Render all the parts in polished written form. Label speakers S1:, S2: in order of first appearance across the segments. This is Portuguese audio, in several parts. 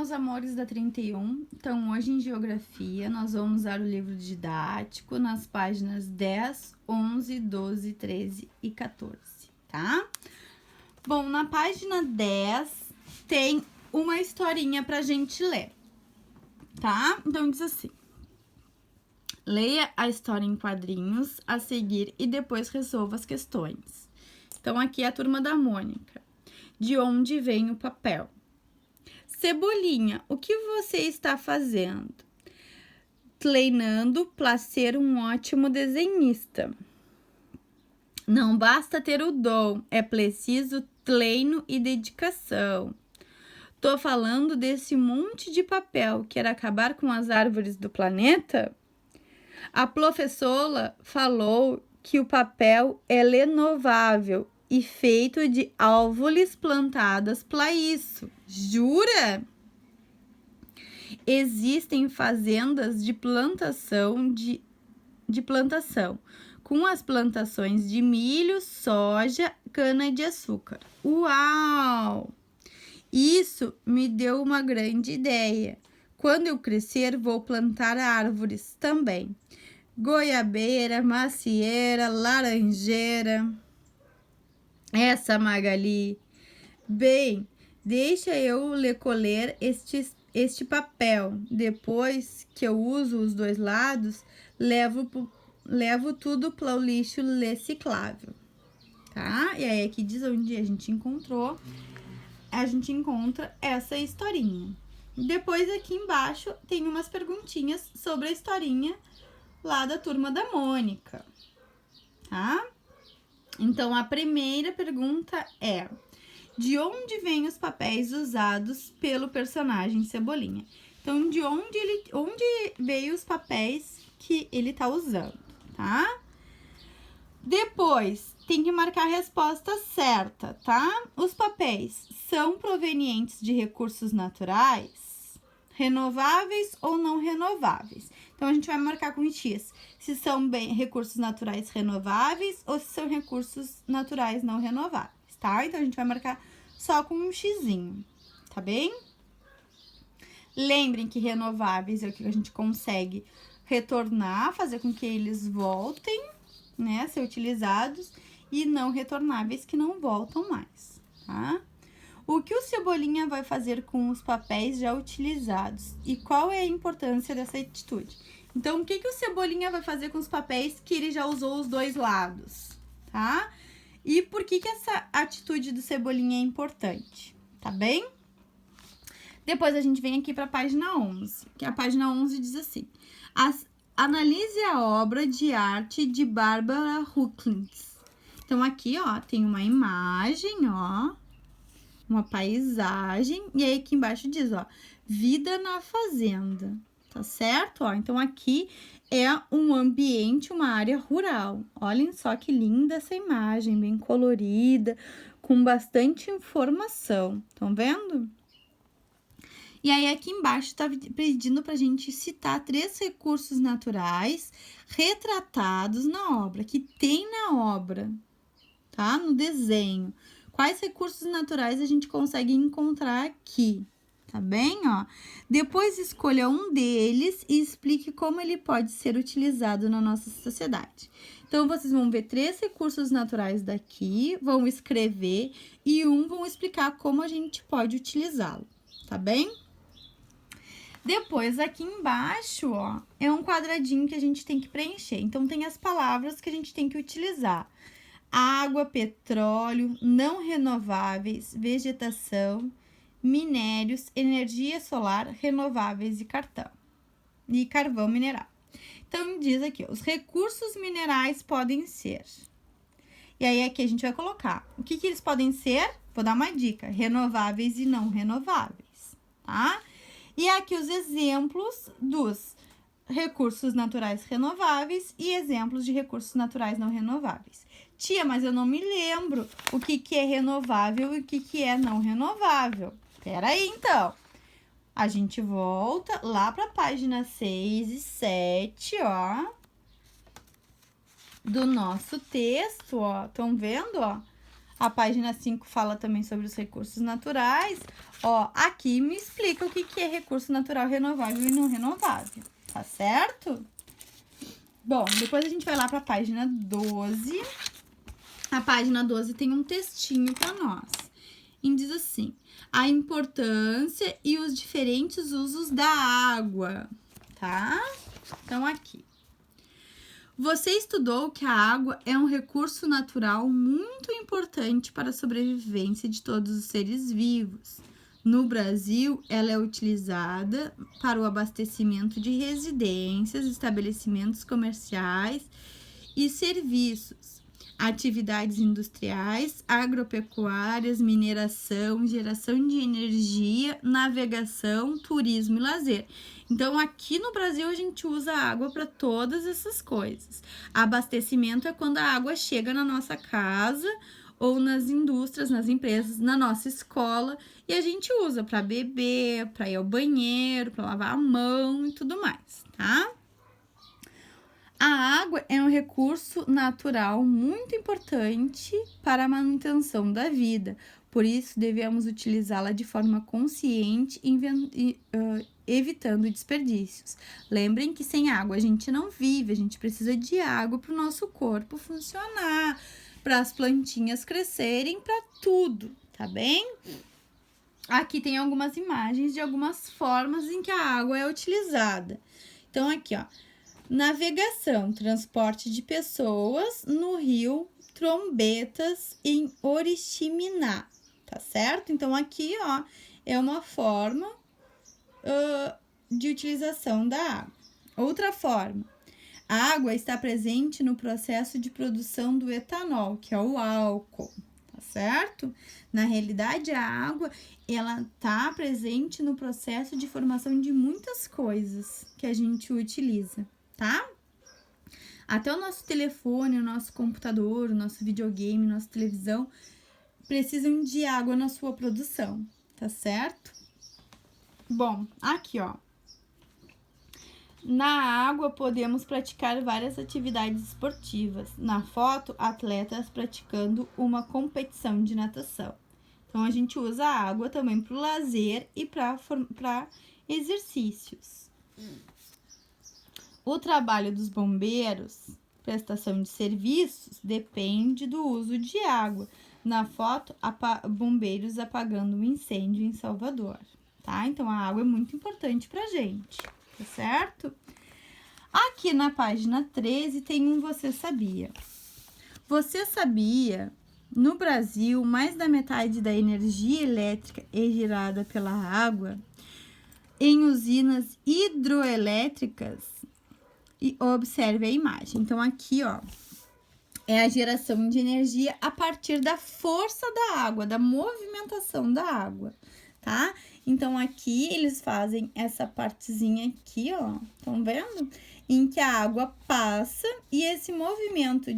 S1: meus amores da 31. Então, hoje em Geografia, nós vamos usar o livro didático nas páginas 10, 11, 12, 13 e 14, tá? Bom, na página 10 tem uma historinha pra gente ler, tá? Então, diz assim: leia a história em quadrinhos a seguir e depois resolva as questões. Então, aqui é a turma da Mônica. De onde vem o papel? Cebolinha, o que você está fazendo? Treinando para ser um ótimo desenhista. Não basta ter o dom, é preciso treino e dedicação. Tô falando desse monte de papel. Quer acabar com as árvores do planeta? A professora falou que o papel é renovável e feito de árvores plantadas para isso. Jura? Existem fazendas de plantação com as plantações de milho, soja, cana-de-açúcar. Uau! Isso me deu uma grande ideia. Quando eu crescer, vou plantar árvores também. Goiabeira, macieira, laranjeira. Essa, Magali. Bem, deixa eu recolher este papel. Depois que eu uso os dois lados, levo tudo para o lixo reciclável, tá? E aí aqui diz onde a gente encontrou. A gente encontra essa historinha. Depois aqui embaixo tem umas perguntinhas sobre a historinha lá da turma da Mônica, tá? Então, a primeira pergunta é: de onde vêm os papéis usados pelo personagem Cebolinha? Então, de onde veio os papéis que ele tá usando, tá? Depois, tem que marcar a resposta certa, tá? Os papéis são provenientes de recursos naturais, renováveis ou não renováveis. Então, a gente vai marcar com X se são recursos naturais renováveis ou se são recursos naturais não renováveis, tá? Então, a gente vai marcar só com um xizinho, tá bem? Lembrem que renováveis é o que a gente consegue retornar, fazer com que eles voltem, né, ser utilizados, e não retornáveis que não voltam mais, tá? O que o Cebolinha vai fazer com os papéis já utilizados e qual é a importância dessa atitude? Então, o que o Cebolinha vai fazer com os papéis que ele já usou os dois lados, tá? E por que essa atitude do Cebolinha é importante, tá bem? Depois a gente vem aqui para a página 11, que a página 11 diz assim: analise a obra de arte de Barbara Huckins. Então, aqui, ó, tem uma imagem, ó, uma paisagem, e aí aqui embaixo diz, ó, vida na fazenda, tá certo? Ó, então, aqui é um ambiente, uma área rural. Olhem só que linda essa imagem, bem colorida, com bastante informação. Estão vendo? E aí, aqui embaixo tá pedindo pra gente citar 3 recursos naturais retratados na obra, que tem na obra, tá? No desenho. Quais recursos naturais a gente consegue encontrar aqui, tá bem, ó? Depois escolha um deles e explique como ele pode ser utilizado na nossa sociedade. Então, vocês vão ver 3 recursos naturais daqui, vão escrever e vão explicar como a gente pode utilizá-lo, tá bem? Depois, aqui embaixo, ó, é um quadradinho que a gente tem que preencher. Então, tem as palavras que a gente tem que utilizar: água, petróleo, não renováveis, vegetação, minérios, energia solar, renováveis e carvão mineral. Então, diz aqui, os recursos minerais podem ser. E aí, aqui a gente vai colocar o que eles podem ser. Vou dar uma dica: renováveis e não renováveis, tá? E aqui os exemplos dos recursos naturais renováveis e exemplos de recursos naturais não renováveis. Tia, mas eu não me lembro o que é renovável e o que é não renovável. Peraí, então. A gente volta lá para a página 6 e 7, ó, do nosso texto, ó. Estão vendo, ó? A página 5 fala também sobre os recursos naturais. Ó, aqui me explica o que é recurso natural renovável e não renovável, tá certo? Bom, depois a gente vai lá para a página 12. A página 12 tem um textinho para nós. E diz assim: a importância e os diferentes usos da água, tá? Então, aqui. Você estudou que a água é um recurso natural muito importante para a sobrevivência de todos os seres vivos. No Brasil, ela é utilizada para o abastecimento de residências, estabelecimentos comerciais e serviços, atividades industriais, agropecuárias, mineração, geração de energia, navegação, turismo e lazer. Então, aqui no Brasil, a gente usa a água para todas essas coisas. Abastecimento é quando a água chega na nossa casa ou nas indústrias, nas empresas, na nossa escola, e a gente usa para beber, para ir ao banheiro, para lavar a mão e tudo mais, tá? A água é um recurso natural muito importante para a manutenção da vida, por isso devemos utilizá-la de forma consciente, evitando desperdícios. Lembrem que sem água a gente não vive, a gente precisa de água para o nosso corpo funcionar, para as plantinhas crescerem, para tudo, tá bem? Aqui tem algumas imagens de algumas formas em que a água é utilizada. Então, aqui, ó. Navegação, transporte de pessoas no rio Trombetas, em Oriximiná, tá certo? Então, aqui, ó, é uma forma de utilização da água. Outra forma, a água está presente no processo de produção do etanol, que é o álcool, tá certo? Na realidade, a água, ela tá presente no processo de formação de muitas coisas que a gente utiliza, tá? Até o nosso telefone, o nosso computador, o nosso videogame, nossa televisão precisam de água na sua produção, tá certo? Bom, aqui, ó. Na água podemos praticar várias atividades esportivas. Na foto, atletas praticando uma competição de natação. Então, a gente usa a água também para o lazer e para exercícios. O trabalho dos bombeiros, prestação de serviços, depende do uso de água. Na foto, bombeiros apagando um incêndio em Salvador, tá? Então, a água é muito importante pra gente, tá certo? Aqui na página 13 tem um Você Sabia. Você sabia, no Brasil, mais da metade da energia elétrica é gerada pela água em usinas hidroelétricas? E observe a imagem. Então, aqui, ó, é a geração de energia a partir da força da água, da movimentação da água, tá? Então, aqui eles fazem essa partezinha aqui, ó, estão vendo? Em que a água passa e esse movimento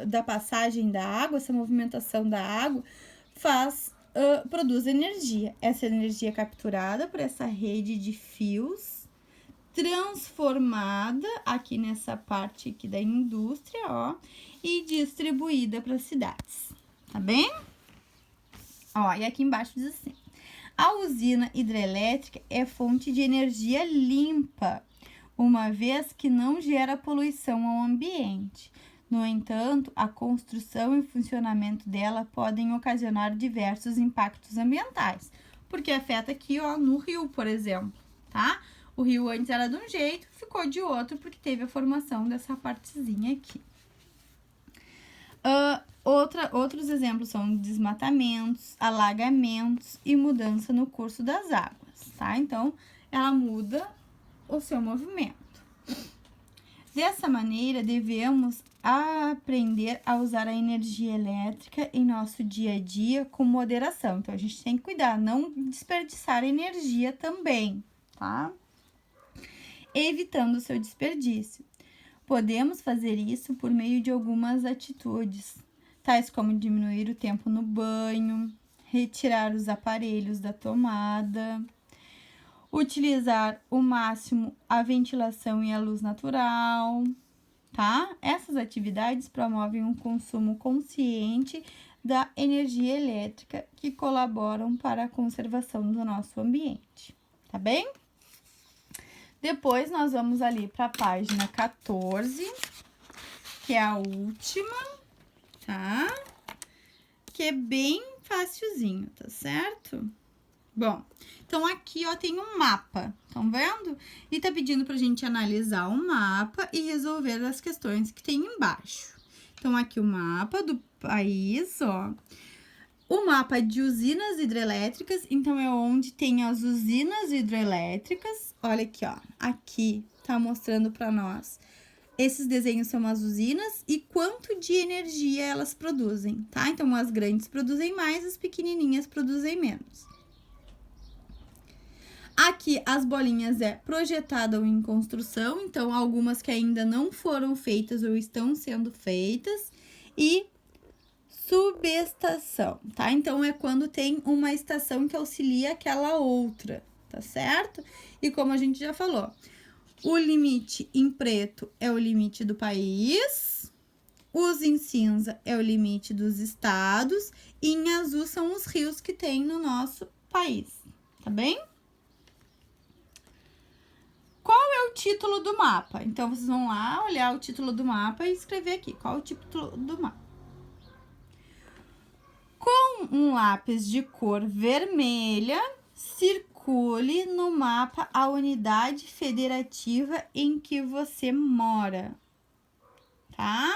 S1: da passagem da água, essa movimentação da água, produz energia. Essa energia é capturada por essa rede de fios, transformada aqui nessa parte aqui da indústria, ó, e distribuída para as cidades, tá bem? Ó, e aqui embaixo diz assim: a usina hidrelétrica é fonte de energia limpa, uma vez que não gera poluição ao ambiente. No entanto, a construção e funcionamento dela podem ocasionar diversos impactos ambientais, porque afeta aqui, ó, no rio, por exemplo, tá? O rio antes era de um jeito, ficou de outro, porque teve a formação dessa partezinha aqui. Outros exemplos são desmatamentos, alagamentos e mudança no curso das águas, tá? Então, ela muda o seu movimento. Dessa maneira, devemos aprender a usar a energia elétrica em nosso dia a dia com moderação. Então, a gente tem que cuidar, não desperdiçar energia também, tá? Evitando o seu desperdício. Podemos fazer isso por meio de algumas atitudes, tais como diminuir o tempo no banho, retirar os aparelhos da tomada, utilizar o máximo a ventilação e a luz natural, tá? Essas atividades promovem um consumo consciente da energia elétrica que colaboram para a conservação do nosso ambiente, tá bem? Depois, nós vamos ali para a página 14, que é a última, tá? Que é bem facilzinho, tá certo? Bom, então aqui, ó, tem um mapa, estão vendo? E tá pedindo pra gente analisar o mapa e resolver as questões que tem embaixo. Então, aqui o mapa do país, ó. O mapa de usinas hidrelétricas, então, é onde tem as usinas hidrelétricas. Olha aqui, ó. Aqui tá mostrando pra nós. Esses desenhos são as usinas e quanto de energia elas produzem, tá? Então, as grandes produzem mais, as pequenininhas produzem menos. Aqui, as bolinhas é projetada ou em construção, então, algumas que ainda não foram feitas ou estão sendo feitas. E subestação, tá? Então, é quando tem uma estação que auxilia aquela outra, tá certo? E como a gente já falou, o limite em preto é o limite do país, os em cinza é o limite dos estados, e em azul são os rios que tem no nosso país, tá bem? Qual é o título do mapa? Então, vocês vão lá olhar o título do mapa e escrever aqui. Qual é o título do mapa? Com um lápis de cor vermelha, circule no mapa a unidade federativa em que você mora, tá?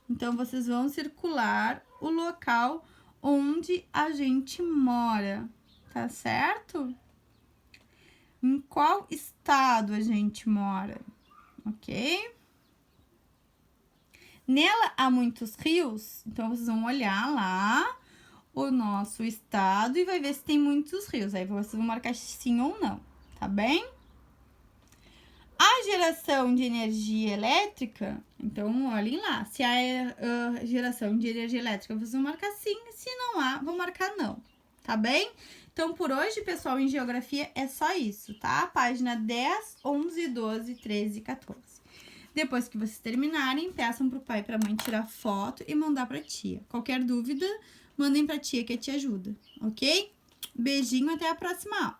S1: Então, vocês vão circular o local onde a gente mora, tá certo? Em qual estado a gente mora, ok? Nela há muitos rios, então vocês vão olhar lá o nosso estado e vai ver se tem muitos rios. Aí vocês vão marcar sim ou não, tá bem? A geração de energia elétrica, então olhem lá, se há geração de energia elétrica, vocês vão marcar sim, se não há, vão marcar não, tá bem? Então, por hoje, pessoal, em geografia é só isso, tá? Página 10, 11, 12, 13 e 14. Depois que vocês terminarem, peçam pro pai e pra mãe tirar foto e mandar pra tia. Qualquer dúvida, mandem pra tia que a tia ajuda, ok? Beijinho, até a próxima aula.